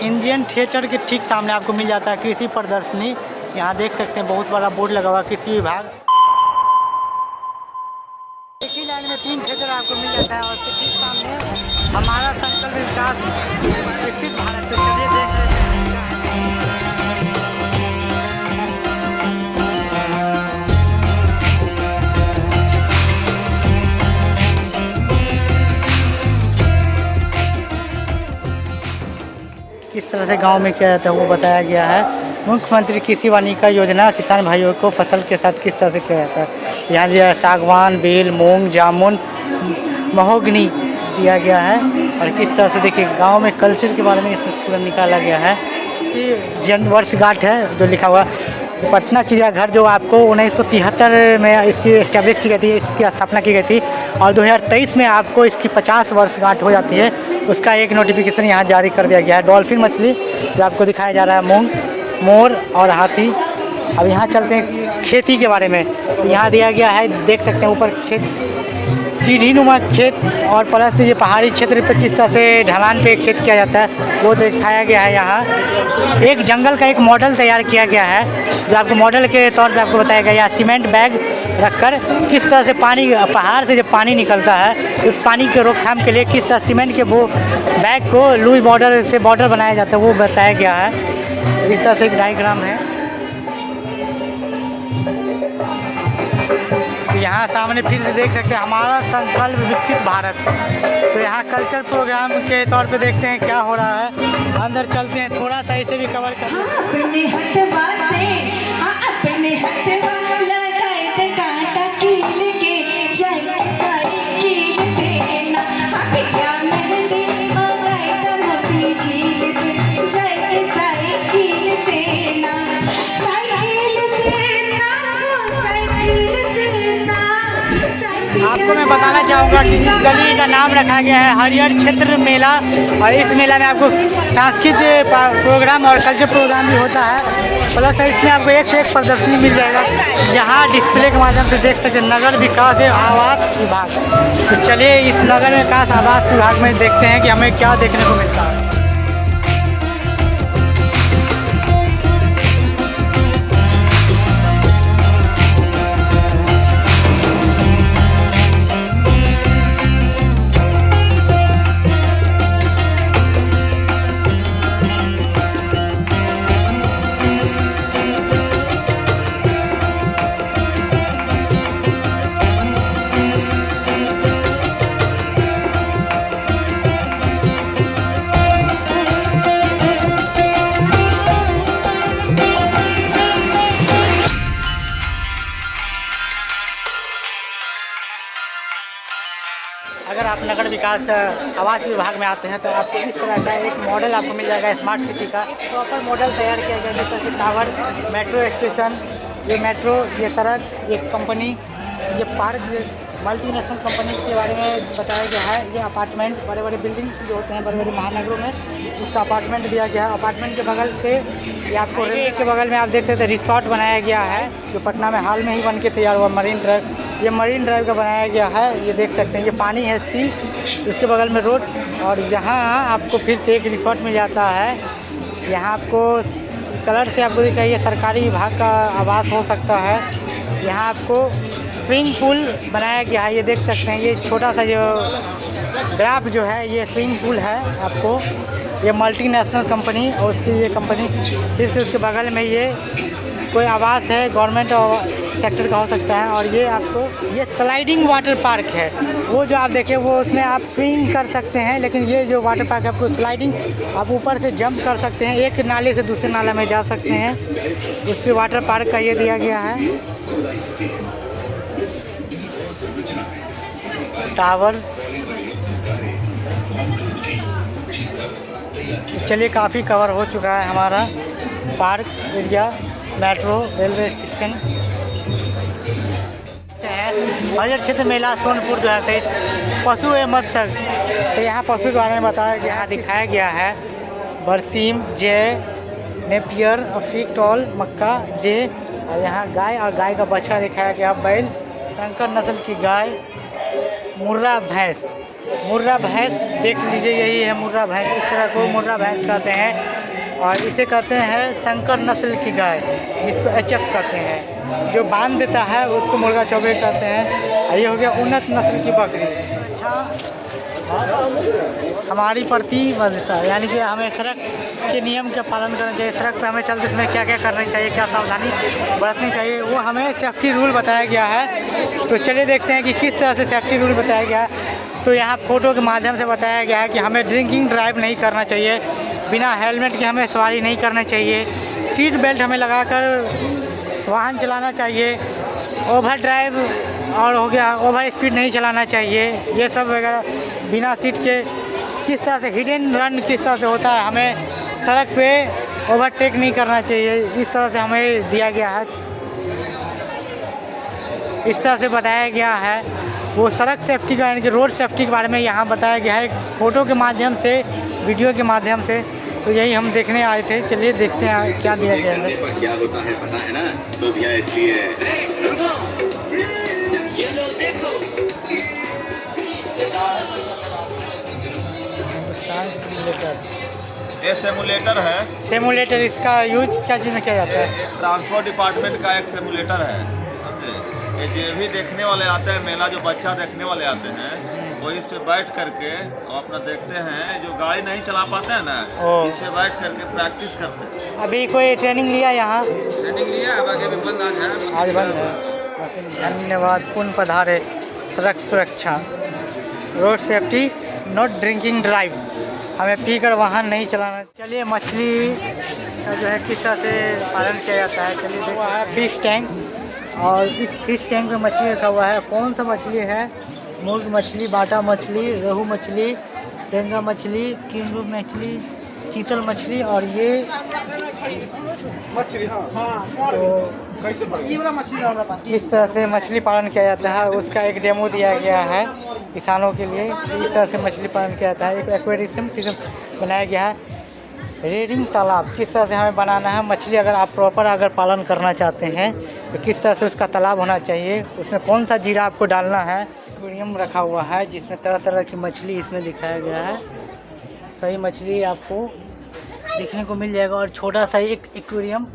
Indian theatre के ठीक सामने आपको मिल जाता है कृषि प्रदर्शनी। यहाँ देख सकते हैं बहुत बड़ा बोर्ड लगा हुआ कृषि विभाग। एक ही लाइन में 3 थिएटर आपको मिल जाता है और ठीक सामने हमारा संकल्प विकास विकसित भारत। तो चलिए देख रहे हैं किस तरह से गांव में किया जाता है वो बताया गया है। मुख्यमंत्री कृषि वानिका योजना किसान भाइयों को फसल के साथ किस तरह से किया जाता है। यहाँ दिया है सागवान, बेल, मूंग, जामुन, महोगनी दिया गया है। और किस तरह से देखिए गांव में कल्चर के बारे में इसमें पूरा निकाला गया है। ये जन्म वर्षगांठ है जो लिखा हुआ पटना चिड़ियाघर जो आपको 1973 में इसकी इस्टेब्लिश की गई थी, इसकी स्थापना की गई थी और 2023 में आपको इसकी 50 वर्षगांठ हो जाती है। उसका एक नोटिफिकेशन यहाँ जारी कर दिया गया है। डॉल्फिन मछली जो आपको दिखाया जा रहा है, मूंग, मोर और हाथी। अब यहाँ चलते हैं खेती के बारे में। तो यहाँ दिया गया है, देख सकते हैं ऊपर खेत, सीढ़ी नुमा खेत और प्लस ये पहाड़ी क्षेत्र पर किस तरह से ढलान पे खेत किया जाता है वो दिखाया गया है। यहाँ एक जंगल का एक मॉडल तैयार किया गया है जो आपको मॉडल के तौर पे आपको बताया गया। यहाँ सीमेंट बैग रखकर किस तरह से पानी पहाड़ से जब पानी निकलता है उस पानी के रोकथाम के लिए किस तरह सीमेंट के वो बैग को लुई बॉर्डर से बॉर्डर बनाया जाता है वो बताया गया है। इस तरह से एक डायग्राम है। यहाँ सामने फिर से देख सकते हैं हमारा संकल्प विकसित भारत। तो यहाँ कल्चर प्रोग्राम के तौर पे देखते हैं क्या हो रहा है। अंदर चलते हैं, थोड़ा सा इसे भी कवर करते हैं। आपको मैं बताना चाहूँगा कि इस गली का नाम रखा गया है हरियर क्षेत्र मेला। और इस मेला में आपको सांस्कृतिक प्रोग्राम और कल्चर प्रोग्राम भी होता है। प्लस इसमें आपको एक से एक प्रदर्शनी मिल जाएगा। यहाँ डिस्प्ले के माध्यम से देख सकते हैं नगर विकास आवास विभाग। तो चलिए इस नगर विकास आवास विभाग में देखते हैं कि हमें क्या देखने को मिलता है। अगर आप नगर विकास आवास विभाग में आते हैं तो आपको इस तरह का एक मॉडल आपको मिल जाएगा स्मार्ट सिटी का। प्रॉपर मॉडल तैयार किया गया जैसे कि टावर, मेट्रो स्टेशन, ये मेट्रो, ये सड़क, ये कंपनी, ये पार्क, ये मल्टीनेशनल कंपनी के बारे में बताया गया है। ये अपार्टमेंट, बड़े बड़े बिल्डिंग्स जो होते हैं बड़े बड़े महानगरों में उसका अपार्टमेंट दिया गया है। अपार्टमेंट के बगल से ये आपको रेलवे के बगल में आप देख सकते हैं रिसोर्ट बनाया गया है जो पटना में हाल में ही बन के तैयार हुआ। मरीन ड्राइव, ये मरीन ड्राइव का बनाया गया है। ये देख सकते हैं ये पानी है सी, इसके बगल में रोड। और यहाँ आपको फिर से एक रिसोर्ट मिल जाता है। यहाँ आपको कलर से आपको दिख रहा है ये सरकारी विभाग का आवास हो सकता है। यहाँ आपको स्विमिंग पूल बनाया गया है। ये देख सकते हैं ये छोटा सा जो ग्राफ जो है ये स्विमिंग पूल है आपको। ये मल्टीनेशनल कंपनी और उसकी ये कंपनी फिर से उसके बगल में ये कोई आवास है गवर्नमेंट सेक्टर का हो सकता है। और ये आपको ये स्लाइडिंग वाटर पार्क है। वो जो आप देखें वो उसमें आप स्विमिंग कर सकते हैं, लेकिन ये जो वाटर पार्क है आपको स्लाइडिंग, आप ऊपर से जंप कर सकते हैं, एक नाले से दूसरे नाले में जा सकते हैं। उससे वाटर पार्क का ये दिया गया है। टावर, चलिए काफ़ी कवर हो चुका है हमारा park area, metro, railway station. हरियर क्षेत्र मेला सोनपुर 2023 पशु एवं मत्स्य। तो यहाँ पशु के बारे में बताया गया, यहाँ दिखाया गया है बरसीम, जय, नेपियर, अफ्रीकटॉल, मक्का, जे। और यहाँ गाय और गाय का बछड़ा दिखाया गया, बैल, संकर नस्ल की गाय, मुर्रा भैंस। मुर्रा भैंस देख लीजिए, यही है मुर्रा भैंस। इस तरह को मुर्रा भैंस कहते हैं और इसे कहते हैं संकर नस्ल की गाय, जिसको HF कहते हैं। जो बांध देता है उसको मुर्गा चौबे कहते हैं। और ये हो गया उन्नत नस्ल की बकरी। अच्छा, हमारी प्रतिबद्धता यानी कि हमें सड़क के नियम का पालन करना चाहिए। सड़क पर हमें चलते समय क्या क्या करना चाहिए, क्या सावधानी बरतनी चाहिए, वो हमें सेफ्टी रूल बताया गया है। तो चलिए देखते हैं कि किस तरह से सेफ्टी रूल बताया गया है। तो यहाँ फ़ोटो के माध्यम से बताया गया है कि हमें ड्रिंकिंग ड्राइव नहीं करना चाहिए, बिना हेलमेट के हमें सवारी नहीं करना चाहिए, सीट बेल्ट हमें लगाकर वाहन चलाना चाहिए, ओवर ड्राइव और हो गया ओवर स्पीड नहीं चलाना चाहिए, ये सब वगैरह बिना सीट के। किस तरह से हिडन रन किस तरह से होता है, हमें सड़क पे ओवरटेक नहीं करना चाहिए, इस तरह से हमें दिया गया है। इस तरह से बताया गया है वो सड़क सेफ्टी का यानी कि रोड सेफ्टी के बारे में यहाँ बताया गया है फ़ोटो के माध्यम से, वीडियो के माध्यम से। तो यही हम देखने आए थे। चलिए देखते हैं क्या दिया गया है। क्या होता है पता है ना, तो भैया इसलिए हिंदुस्तान सिमुलेटर, ये सेमुलेटर है। सिमुलेटर, इसका यूज क्या चीज़ में किया जाता है? ट्रांसपोर्ट डिपार्टमेंट का एक सेमुलेटर है, समझे। ये जो भी देखने वाले आते हैं मेला, जो बच्चा देखने वाले आते हैं, वो इस पे बैठ करके और अपना देखते हैं। जो गाड़ी नहीं चला पाते हैं ना, इस पे बैठ करके प्रैक्टिस करते हैं। अभी कोई ट्रेनिंग लिया यहाँ? ट्रेनिंग लिया है, बाकी अभी बंद आज है। आज बंद है। धन्यवाद। पुण्य पधारे। सड़क सुरक्षा, road safety, not drinking drive, हमें पीकर वाहन नहीं चलाना। चलिए मछली का जो है किस तरह से पालन किया जाता है, चलिए देखो। है फिश टैंक और इस फिश टैंक में मछली रखा हुआ है। कौन सा मछली है? मुर्ग मछली, बाटा मछली, रोहू मछली, टेंगा मछली, किंगू मछली, चीतल मछली और ये मछली। हाँ, तो कैसे मछली? इस तरह से मछली पालन किया जाता है। उसका एक डेमो दिया गया है किसानों के लिए। इस तरह से मछली पालन किया जाता है। एक एक्वेरियम बनाया गया है। रेडिंग तालाब किस तरह से हमें बनाना है, मछली अगर आप प्रॉपर अगर पालन करना चाहते हैं तो किस तरह से उसका तालाब होना चाहिए, उसमें कौन सा जीरा आपको डालना है। एक्वेरियम रखा हुआ है जिसमें तरह तरह की मछली इसमें दिखाया गया है। सही मछली आपको देखने को मिल जाएगा। और छोटा सा एक एक्वेरियम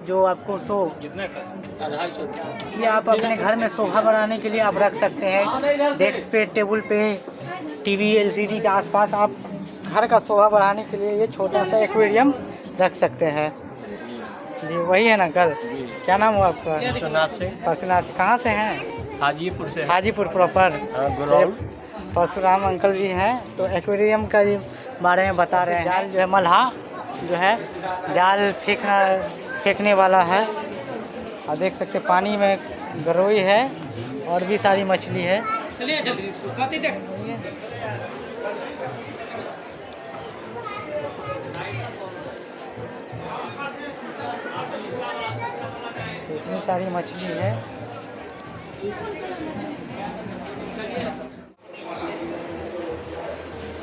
जो आपको ये आप अपने घर में शोभा बढ़ाने के लिए आप रख सकते हैं। डेस्क पे, टेबल पे, टीवी LCD के आसपास आप घर का शोभा बढ़ाने के लिए ये छोटा सा एक्वेरियम रख सकते हैं। जी वही है ना कल? क्या नाम हुआ आपका? परशुनाथ से। कहाँ से हैं? हाजीपुर से। हाजीपुर प्रॉपर। परशुराम अंकल जी हैं। तो एक्वेरियम का बारे में बता रहे हैं। जाल जो है मल्हा जो है जाल फेंकने वाला है। और देख सकते पानी में गरोई है और भी सारी मछली है। तो इतनी सारी मछली है।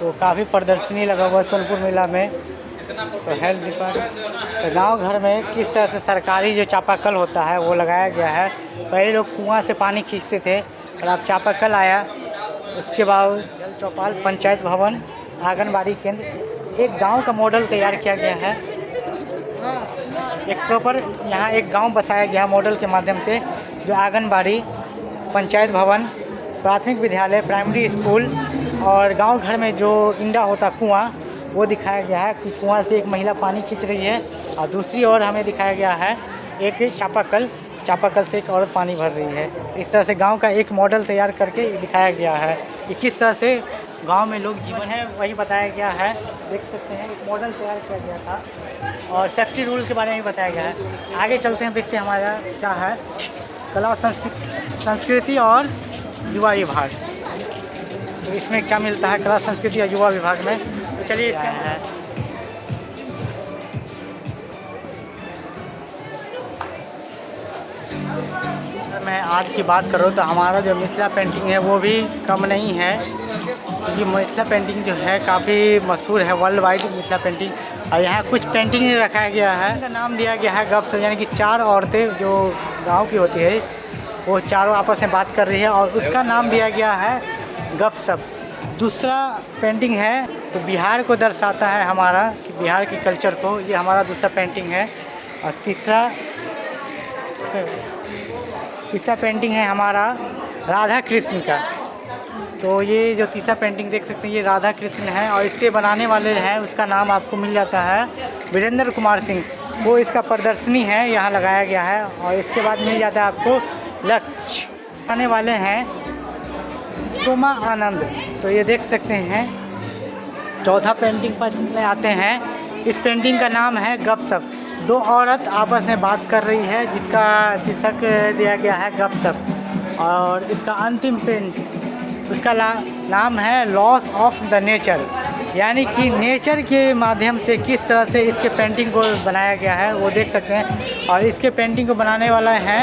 तो काफ़ी प्रदर्शनी लगा हुआ सोनपुर मेला में। तो हेल्थ डिपार्टमेंट तो गाँव घर में किस तरह से सरकारी जो चापाकल होता है वो लगाया गया है। पहले लोग कुआं से पानी खींचते थे और अब चापाकल आया। उसके बाद जल चौपाल, पंचायत भवन, आंगनबाड़ी केंद्र, एक गांव का मॉडल तैयार किया गया है। एक प्रॉपर यहाँ एक गांव बसाया गया मॉडल के माध्यम से, जो आंगनबाड़ी, पंचायत भवन, प्राथमिक विद्यालय, प्राइमरी स्कूल और गांव घर में जो इंडा होता कुआं वो दिखाया गया है कि कुआं से एक महिला पानी खींच रही है और दूसरी ओर हमें दिखाया गया है एक चापाकल से एक औरत पानी भर रही है। इस तरह से गांव का एक मॉडल तैयार करके दिखाया गया है कि किस तरह से गांव में लोग जीवन है वही बताया गया है। देख सकते हैं एक मॉडल तैयार किया गया था और सेफ्टी रूल के बारे में भी बताया गया है। आगे चलते हैं, देखते हैं हमारा क्या है। कला संस्कृति और युवा विभाग, तो इसमें क्या मिलता है कला संस्कृति और युवा विभाग में। तो चलिए है अगर मैं आर्ट की बात करूँ तो हमारा जो मिथिला पेंटिंग है वो भी कम नहीं है, क्योंकि मिथिला पेंटिंग जो है काफ़ी मशहूर है वर्ल्ड वाइड मिथिला पेंटिंग। और यहाँ कुछ पेंटिंग रखाया गया है, इनका नाम दिया गया है गप से, यानी कि चार औरतें जो गांव की होती है वो चारों आपस में बात कर रही है और उसका नाम दिया गया है गपशप। दूसरा पेंटिंग है तो बिहार को दर्शाता है हमारा कि बिहार के कल्चर को, ये हमारा दूसरा पेंटिंग है। और तीसरा पेंटिंग है हमारा राधा कृष्ण का। तो ये जो तीसरा पेंटिंग देख सकते हैं ये राधा कृष्ण है और इसके बनाने वाले हैं, उसका नाम आपको मिल जाता है वीरेंद्र कुमार सिंह। वो इसका प्रदर्शनी है, यहाँ लगाया गया है। और इसके बाद मिल जाता है आपको लक्ष्य, आने वाले हैं सोमा आनंद। तो ये देख सकते हैं। चौथा पेंटिंग पर में आते हैं, इस पेंटिंग का नाम है गपशप। दो औरत आपस में बात कर रही है जिसका शीर्षक दिया गया है गपशप। और इसका अंतिम उसका नाम है लॉस ऑफ द नेचर, यानी कि नेचर के माध्यम से किस तरह से इसके पेंटिंग को बनाया गया है वो देख सकते हैं। और इसके पेंटिंग को बनाने वाला है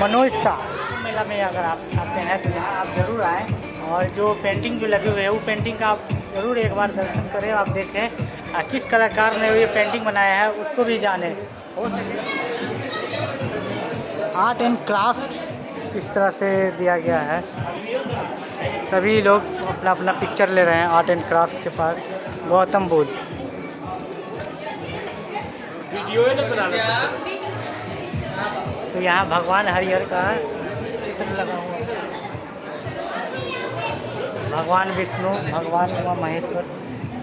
मनोज शाह। मेला में अगर आप आते हैं तो यहाँ आप ज़रूर आएँ और जो पेंटिंग जो लगे हुए है वो पेंटिंग का आप ज़रूर एक बार दर्शन करें, आप देखें किस कलाकार ने ये पेंटिंग बनाया है उसको भी जाने। हो सके आर्ट एंड क्राफ्ट किस तरह से दिया गया है, सभी लोग अपना अपना पिक्चर ले रहे हैं आर्ट एंड क्राफ्ट के पास। गौतम बुद्ध, तो यहाँ भगवान हरिहर का चित्र लगा हुआ है, भगवान विष्णु, भगवान उमा महेश्वर,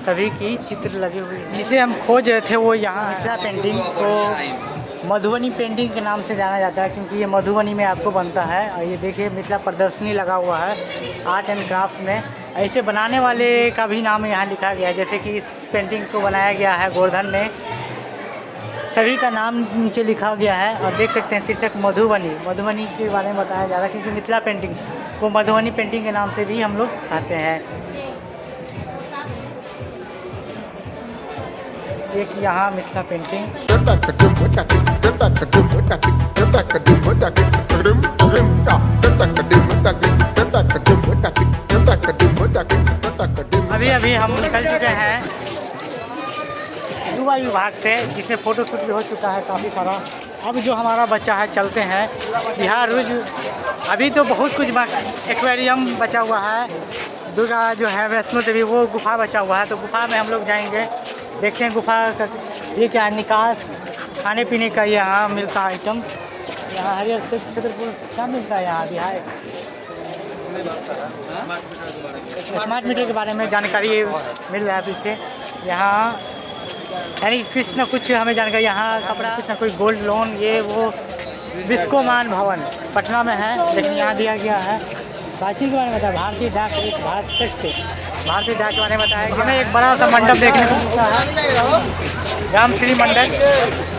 सभी की चित्र लगे हुए हैं। जिसे हम खोज रहे थे वो यहाँ मिथिला पेंटिंग को मधुबनी पेंटिंग के नाम से जाना जाता है, क्योंकि ये मधुबनी में आपको बनता है। और ये देखिए मिथिला प्रदर्शनी लगा हुआ है आर्ट एंड क्राफ्ट में। ऐसे बनाने वाले का भी नाम यहाँ लिखा गया है, जैसे कि इस पेंटिंग को बनाया गया है गोवर्धन ने, सभी का नाम नीचे लिखा गया है। और देख सकते हैं शीर्षक मधुबनी के बारे में बताया जा रहा है, क्योंकि मिथिला पेंटिंग को मधुबनी पेंटिंग के नाम से भी हम लोग कहते हैं। एक यहाँ मिथिला पेंटिंग, अभी हम निकल चुके हैं युवा विभाग से, जिसमें फ़ोटोशूट भी हो चुका है काफ़ी सारा। अब जो हमारा बच्चा है चलते हैं बिहार रूज। अभी तो बहुत कुछ एक्वेरियम बचा हुआ है, दुर्गा जो है वैष्णो देवी वो गुफा बचा हुआ है, तो गुफा में हम लोग जाएंगे, देखते हैं गुफा का ये क्या है। निकास खाने पीने का यहाँ मिलता है आइटम। यहाँ हरियर छतरपुर क्या मिलता है यहाँ बिहार। स्मार्ट मीटर के बारे में जानकारी मिल रहा है पीछे यहाँ, यानी कुछ ना कुछ हमें जानकारी। यहाँ कपड़ा कुछ ना कोई गोल्ड लोन ये वो विस्कोमान भवन पटना में है, लेकिन यहाँ दिया गया है। प्राचीन के बारे में बताया, भारतीय डाक भारतीय डाक के बारे में बताया। हमें एक बड़ा सा मंडप देखने को मिलता है, राम श्री मंडप,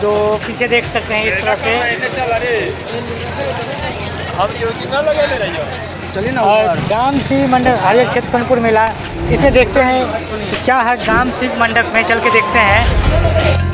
जो पीछे देख सकते हैं इस तरह से। और राम श्री मंडप हरियर क्षेत्र सोनपुर मेला, इसे देखते हैं क्या है। राम श्री मंडप में चल के देखते हैं।